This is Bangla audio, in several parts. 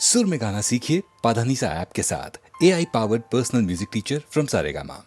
सुर में गाना सीखिए पाधानीसा ऐप के साथ। AI powered personal music teacher from Saregama.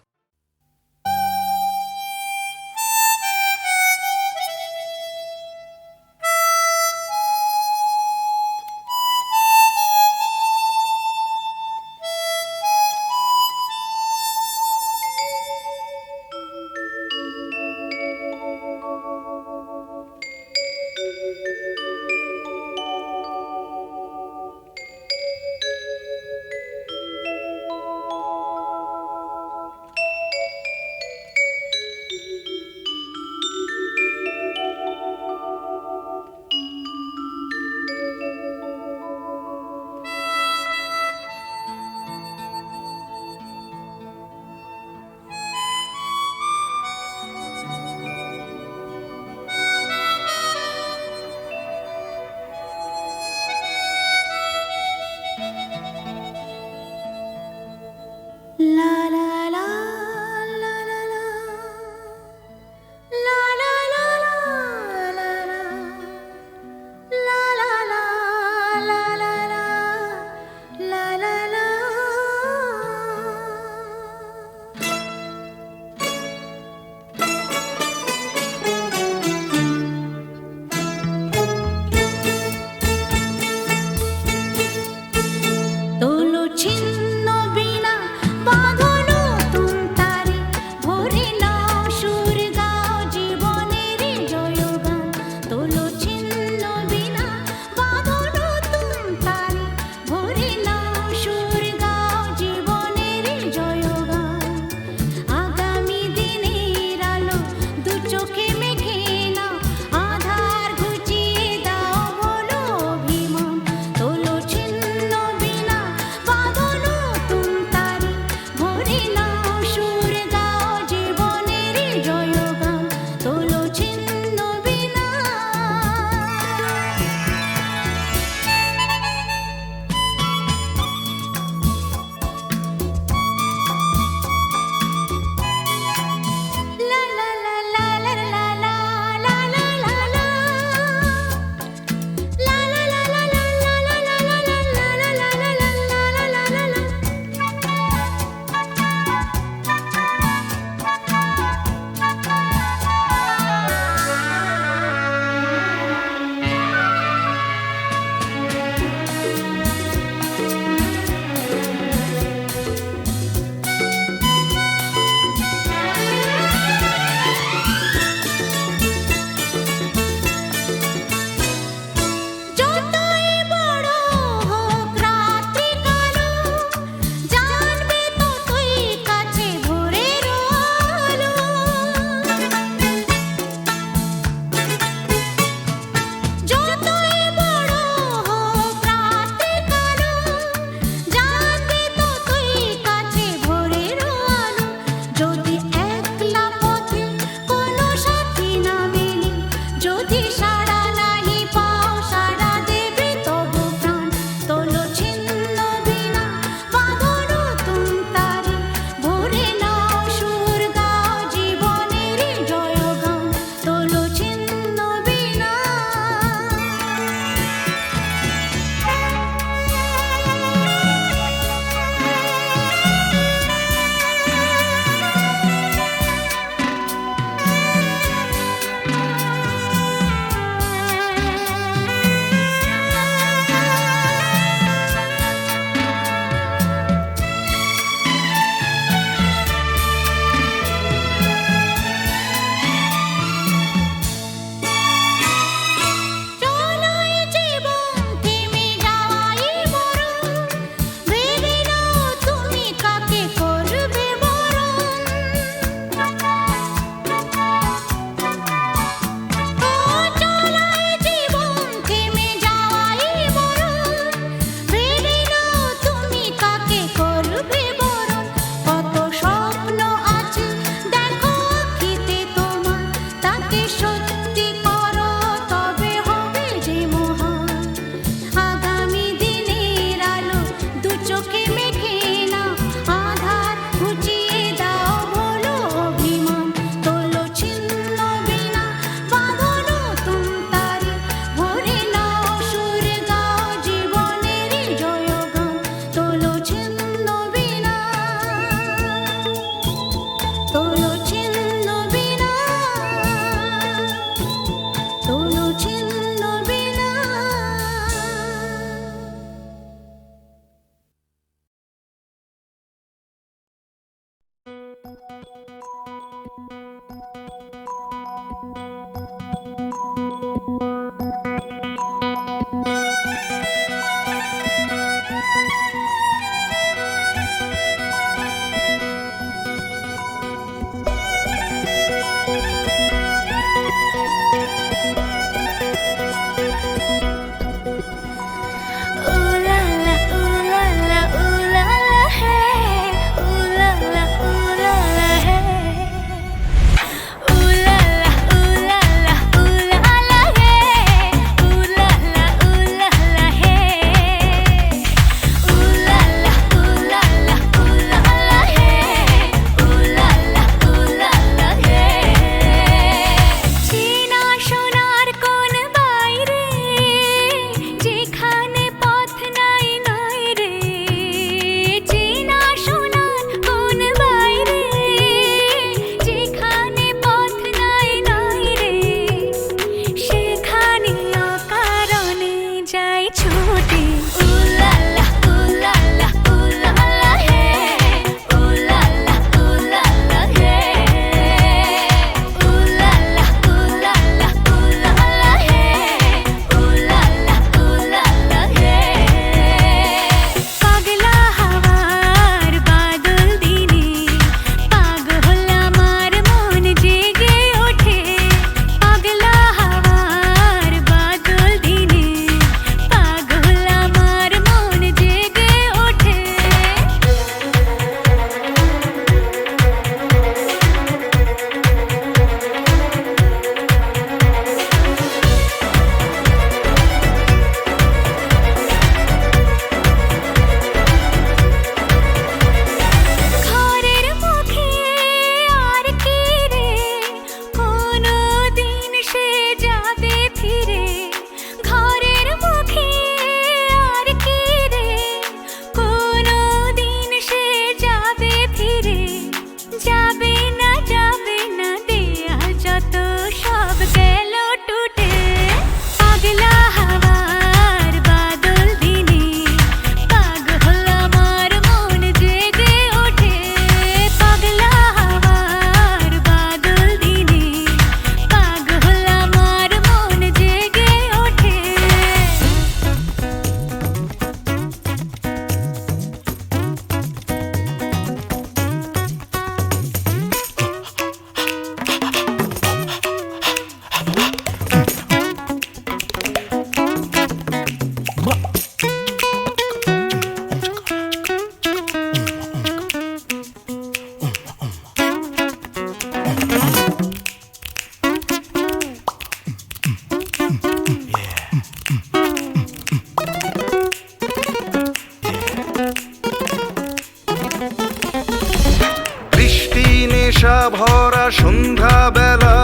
সন্ধ্যা বেলা,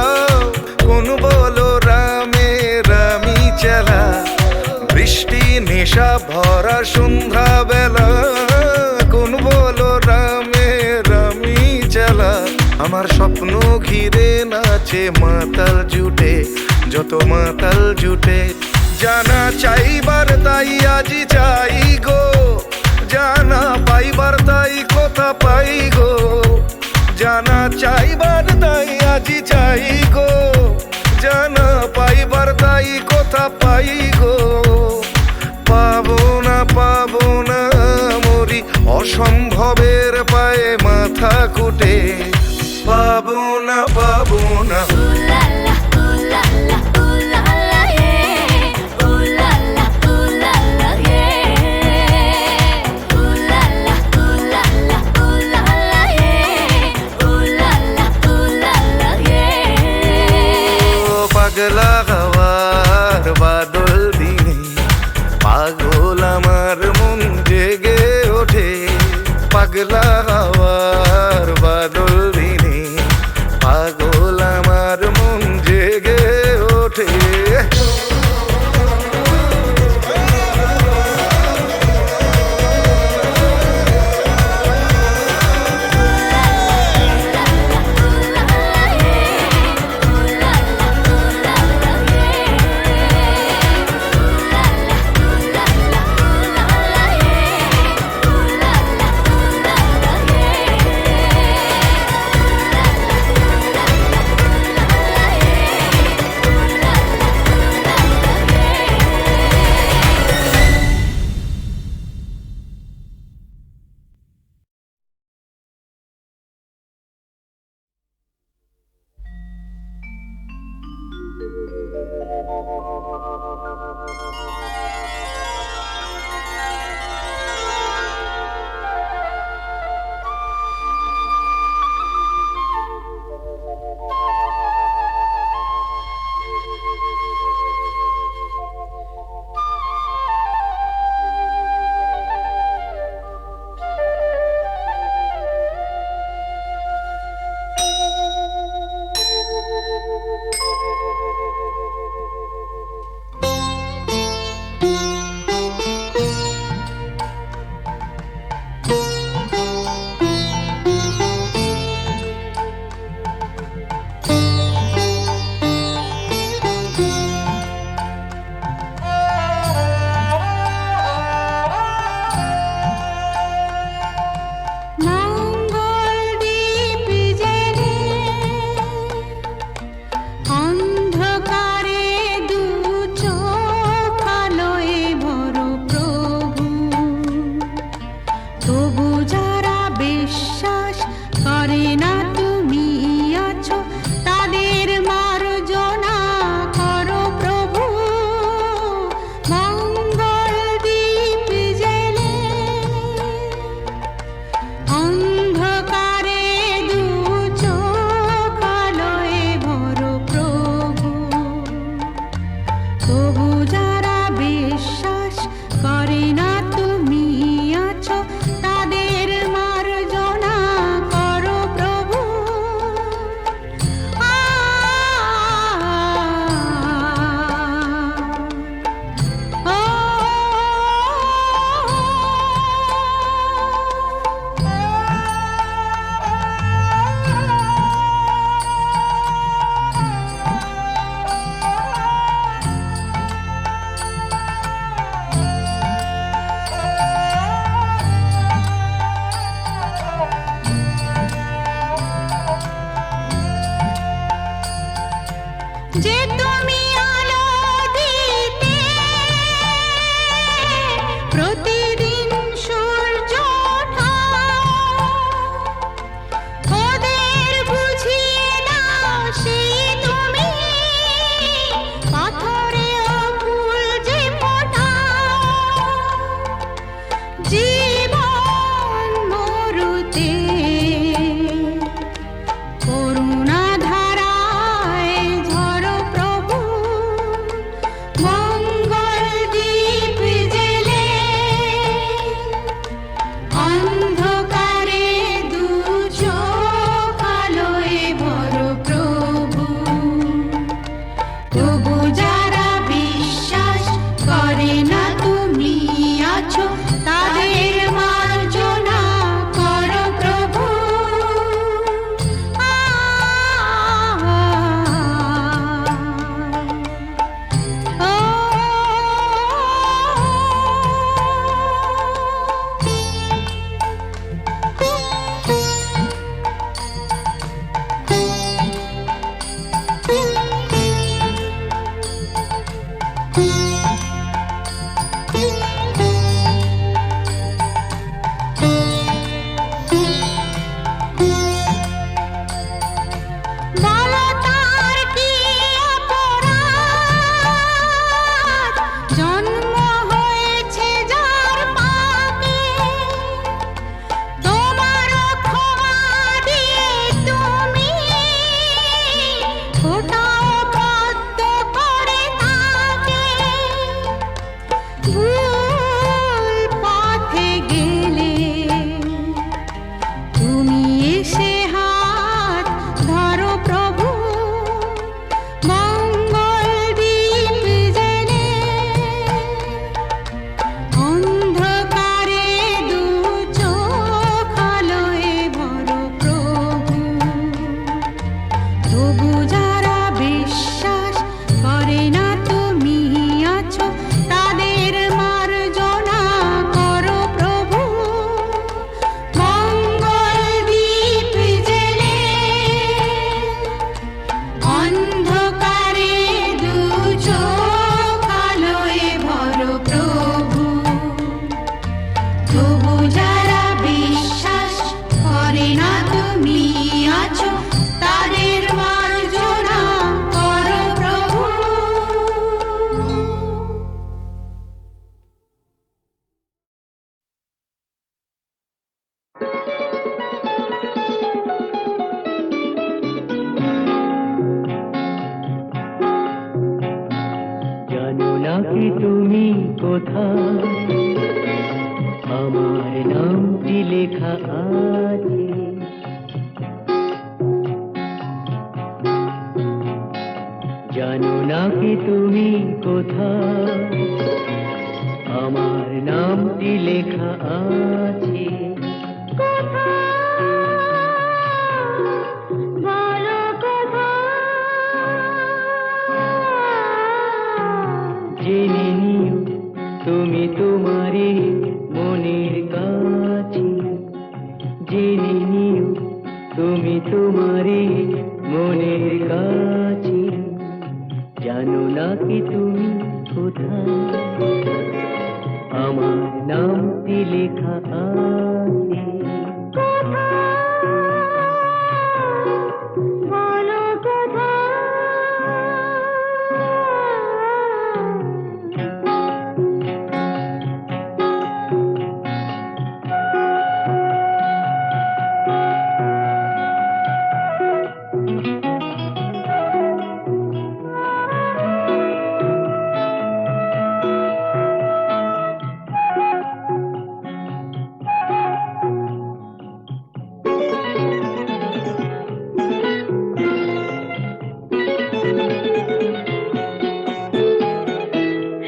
কোন বলো রামে রামি চেলা। বৃষ্টি নেশা ভরা সন্ধ্যা বেলা, কোন বলো রামে রামি চেলা। আমার স্বপ্ন ঘিরে নাচে মাতাল জুটে, যত মাতাল জুটে। জানা চাইবার তাই আজি চাই গো, জানা পাইবার তাই কথা পাই গো। জানা চাইবার তাই আজি চাই গো, জানা পাইবার তাই কথা পাই গো। পাবো না মরি অসম্ভবের পায়ে মাথা কুটে। পাবো না পাগলা হওয়ার বাদল দিনে পাগল আমার মন জেগে ওঠে। পাগলা হওয়ার বাদল দিনে পাগল আমার মন জেগে ওঠে। অন্ধকারে দু চোখ আলোয় ভরো। কি তুমি কোথায়? আমার নামটি লেখা আছে। জানো না কি তুমি কোথায়? আমার নামটি লেখা আছে। জেনে নিও তুমি তোমারই মনের কাছে। জেনে নিও তুমি তোমারই মনের কাছে। জানো না কি তুমি কোথায়? আমার নামটি লেখা আছে।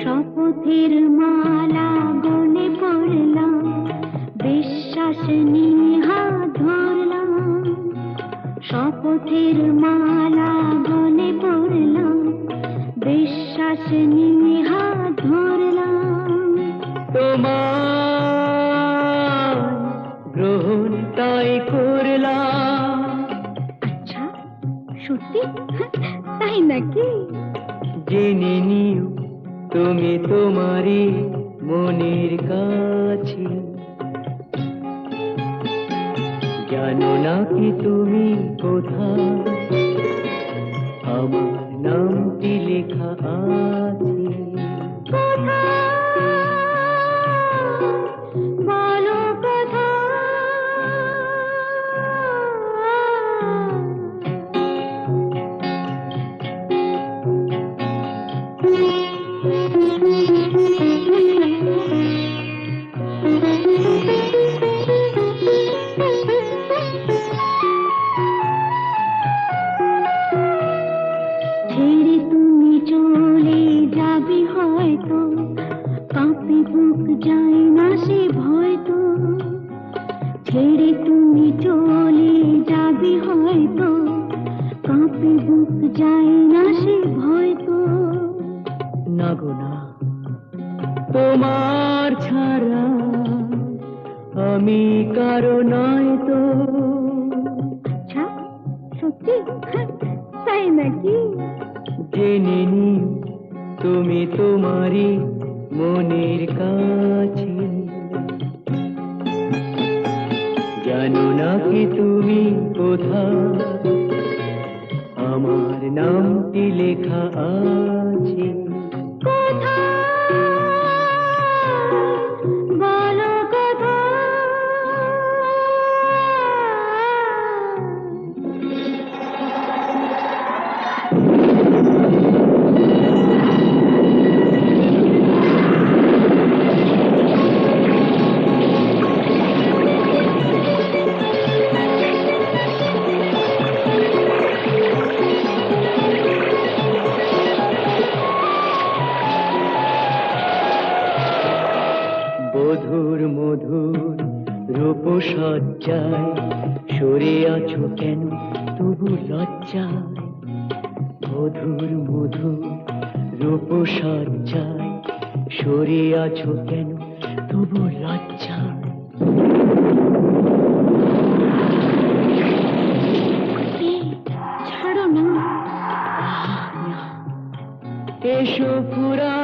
শপথের মালা গলে পড়লাম, বিশ্বাস নিয়ে হাত ধরলাম। শপথের মালা গলে পড়লাম, বিশ্বাস নিয়ে হাত ধরলাম। তোমার গ্রহণ তাই করলাম। আচ্ছা, সত্যি? তাই নাকি? জেনে নিও তুমি তোমারই মনের কাছে। জানো না কি তুমি কোথায়? আমার নামটি লেখা আছে। বলো কোথায়? ছেড়ে তুমি চলে যাবে হয়তো, কাঁপে বুক যায় না সে ভয় তো। ছেড়ে তুমি চলে যাবে হয়তো, কাঁপে বুক যায় না সে ভয় তো। না গো না, তোমার ছাড়া আমি কারো নয় তো। আচ্ছা, সত্যি? তাই নাকি? জেনে নিও তুমি তোমারই মনের কাছে। জানো না কি তুমি কোথায়? আমার নামটি লেখা আছে। বলো কোথায়? মধুর মধুর রূপসজ্জায় সরে আছো কেন তবু লজ্জায়? মধুর মধুর রূপসজ্জায় সরে আছো কেন তবু লজ্জায়? ছাড়ো না। এসো পুরা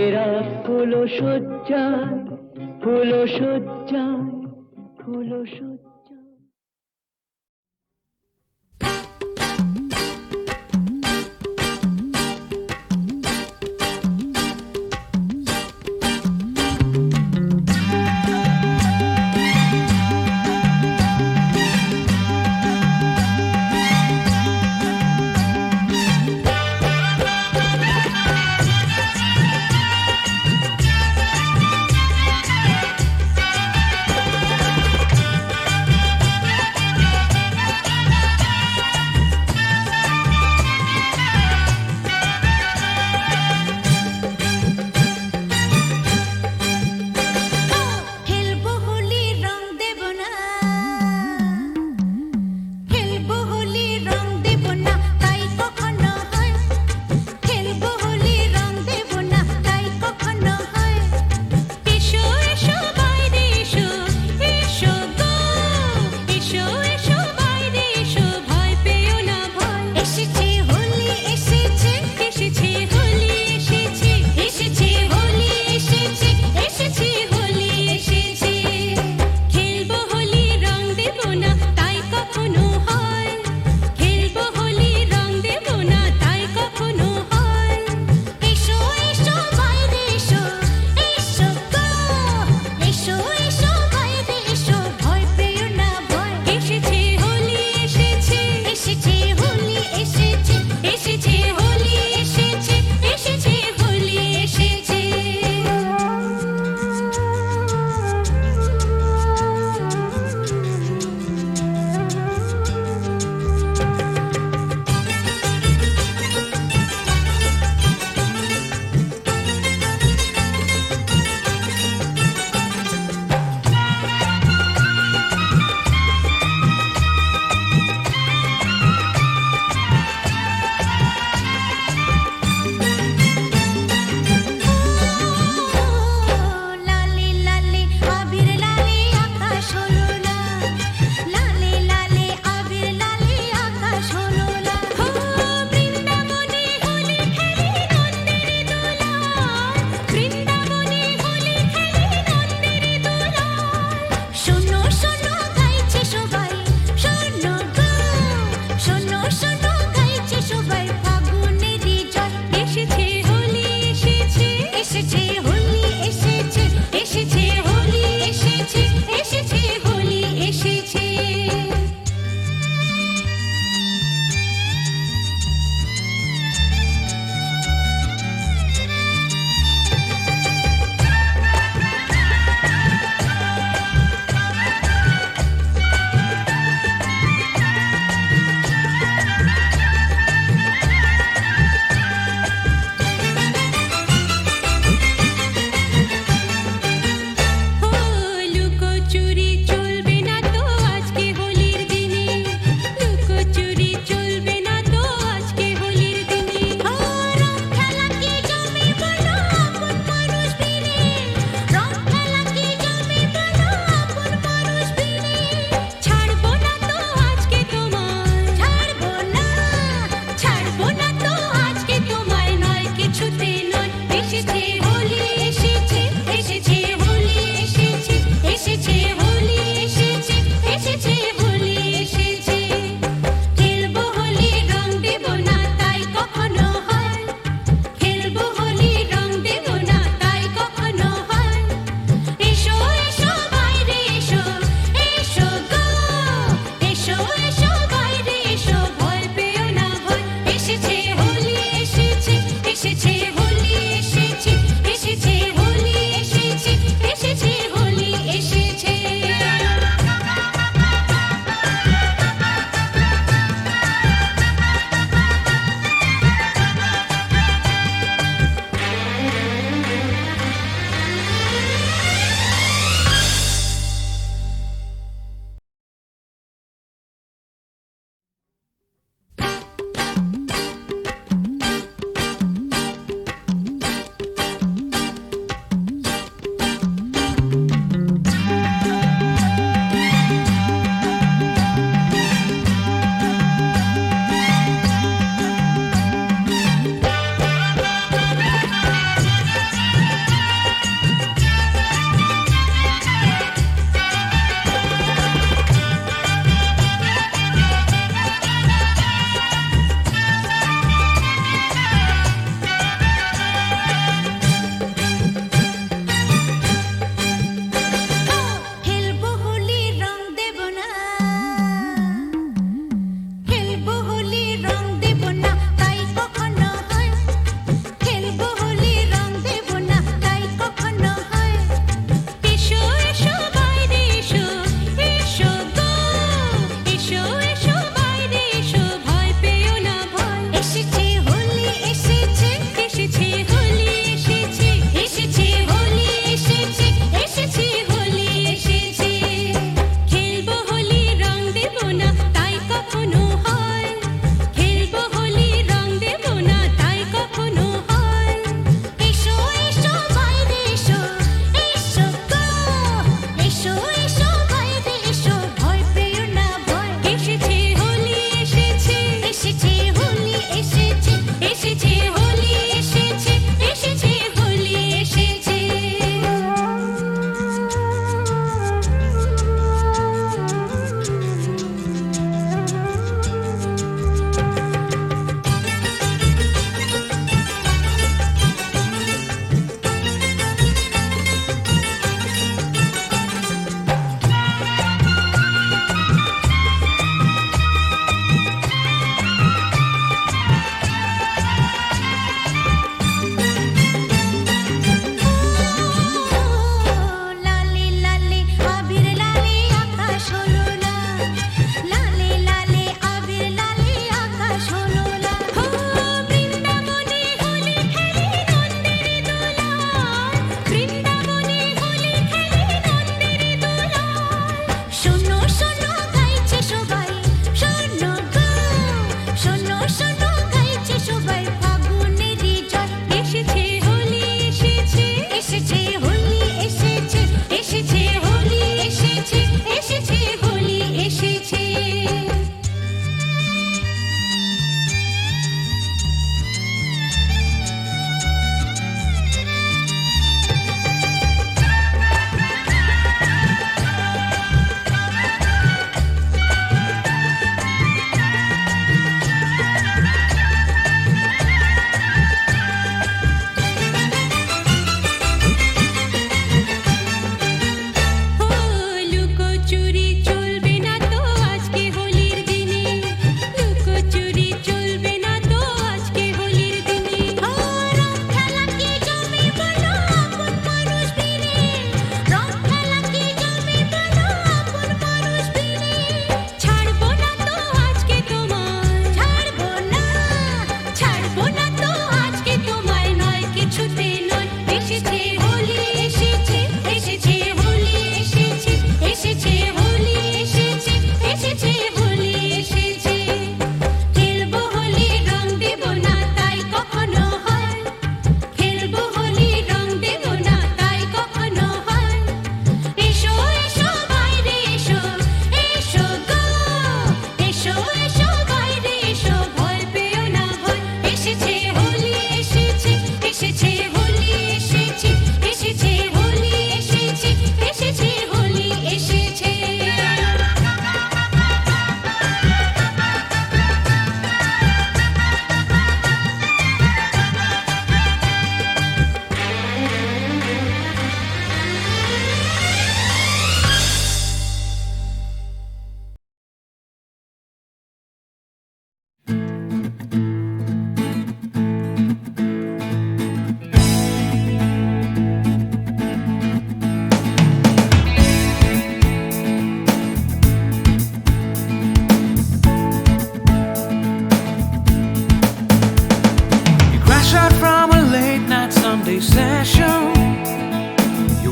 এরা ফুলো সজ্জায়, ফুলো সজ্জায়, ফুলো সজ্জায়।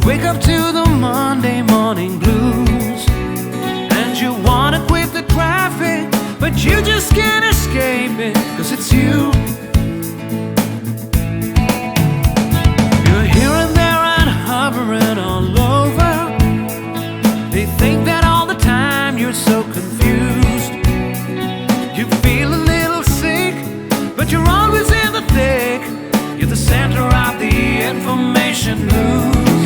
wake up to the Monday morning blues, and you wanna quit the traffic, but you just can't escape it, 'cause it's you. You're here and there and hovering all over. They think that all the time you're so confused. You feel a little sick, but you're always in the thick. You're the center of the information news.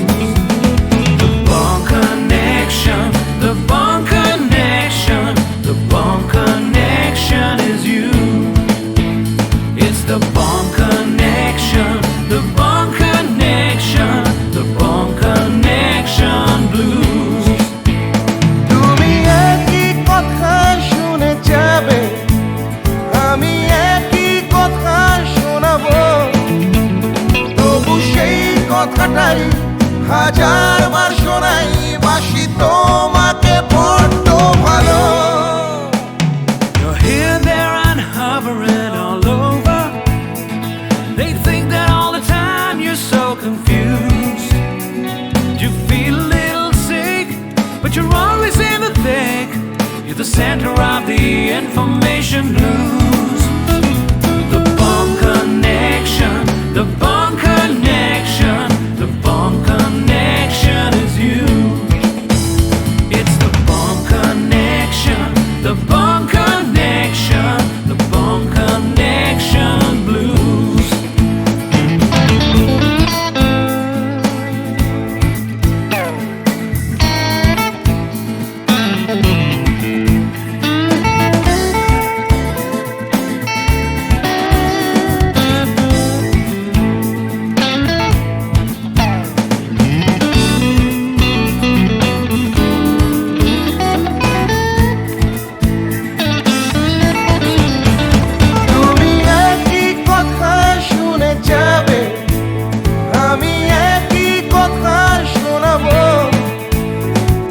The Bond Connection, the Bond Connection, the Bond Connection is you. It's the Bond Connection, the Bond Connection, the Bond Connection blues. তুমি একই কথা শুনে যাবে, আমি একই কথা শোনাবো, তবু সেই কথাটাই হাজারবার শোনাই, বাসি তোমাকে বড্ড ভালো। You're here, there, and hovering all over. They think that all the time you're so confused. You feel a little sick, but you're always in the thick. You're the center of the information news. The Bond Connection, the Bond Connection, the Bond Connection is you. It's the Bond Connection, the Bond Connection, the Bond Connection blues. তুমি একই কথা শুনে যাবে, আমি একই কথা শোনাবো,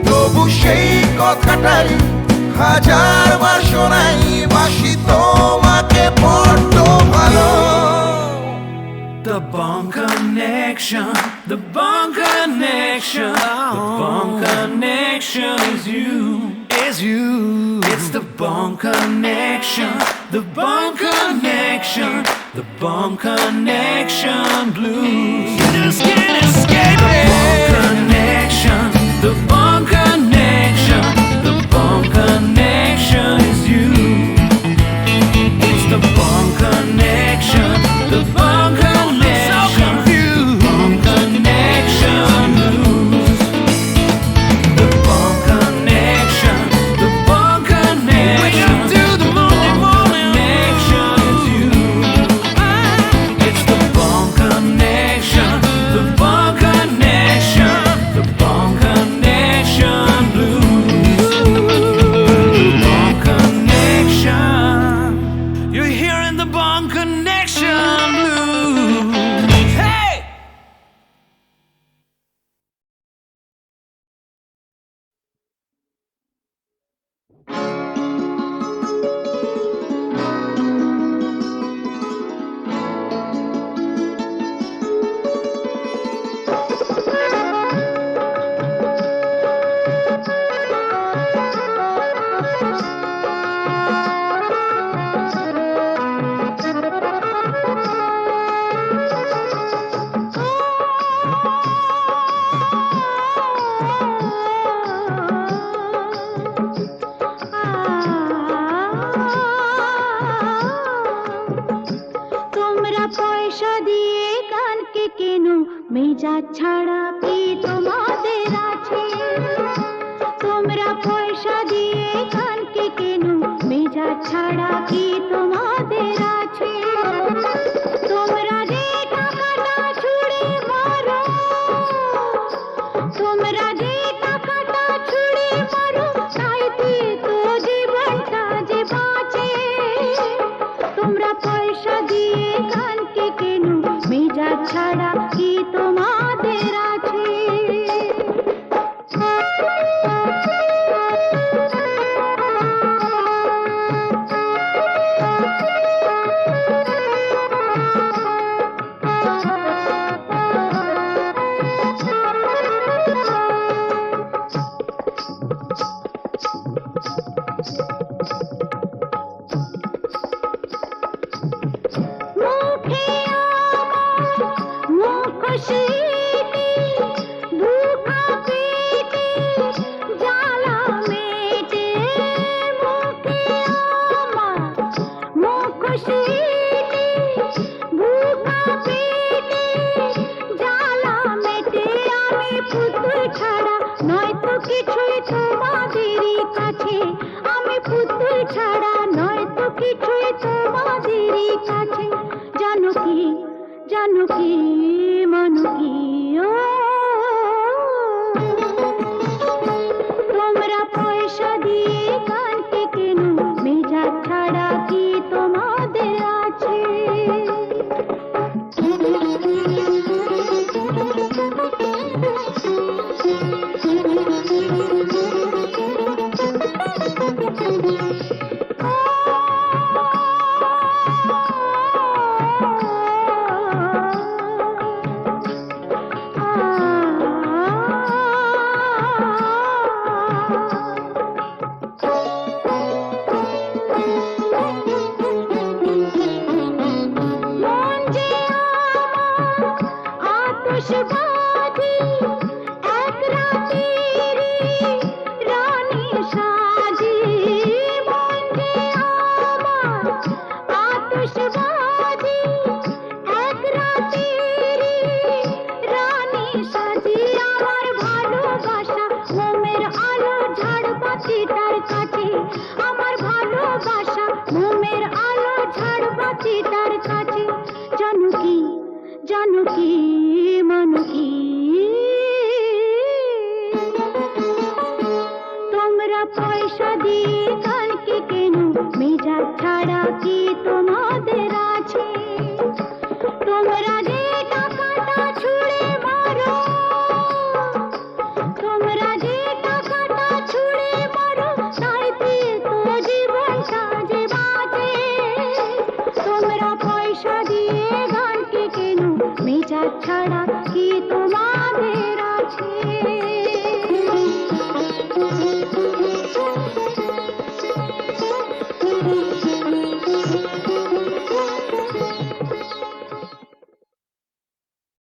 তবু সেই কথাটাই হাজারবার শোনাই, বাসি তোমাকে বড্ড ভালো। The Bond Connection, the Bond Connection, the Bond Connection is you, is you. It's the Bond Connection, the Bond Connection, the Bond Connection blues. You just can't escape it. The Bond Connection, the Bond Connection, the Bond Connection is you. It's the Bond Connection, the Bond Connection, Bond Connection blues. The Bond Connection, the Bond Connection. Wake up to the Monday morning connection is you. It's the Bond Connection, the Bond Connection, the Bond Connection blues. The Bond Connection. You're hearing the Bond Connection blues. Hey! তোমরা পয়সা দিয়ে কানকে কেন, মেজাজ ছাড়া কি তোমাদের আছে? তোমরা পয়সা দিয়ে কানকে কেন, মেজাজ ছাড়া কি তোমাদের আছে? তোমরা যে টাকাটা ছুঁড়ে মারো, তোমরা যে টাকাটা ছুঁড়ে মারো, তাইতে তো জীবনটা যে বাঁচে। তোমরা পয়সা দিয়ে কানকে কেন, মেজাজ ছাড়া কি তোমাদের আছে? ছাড়া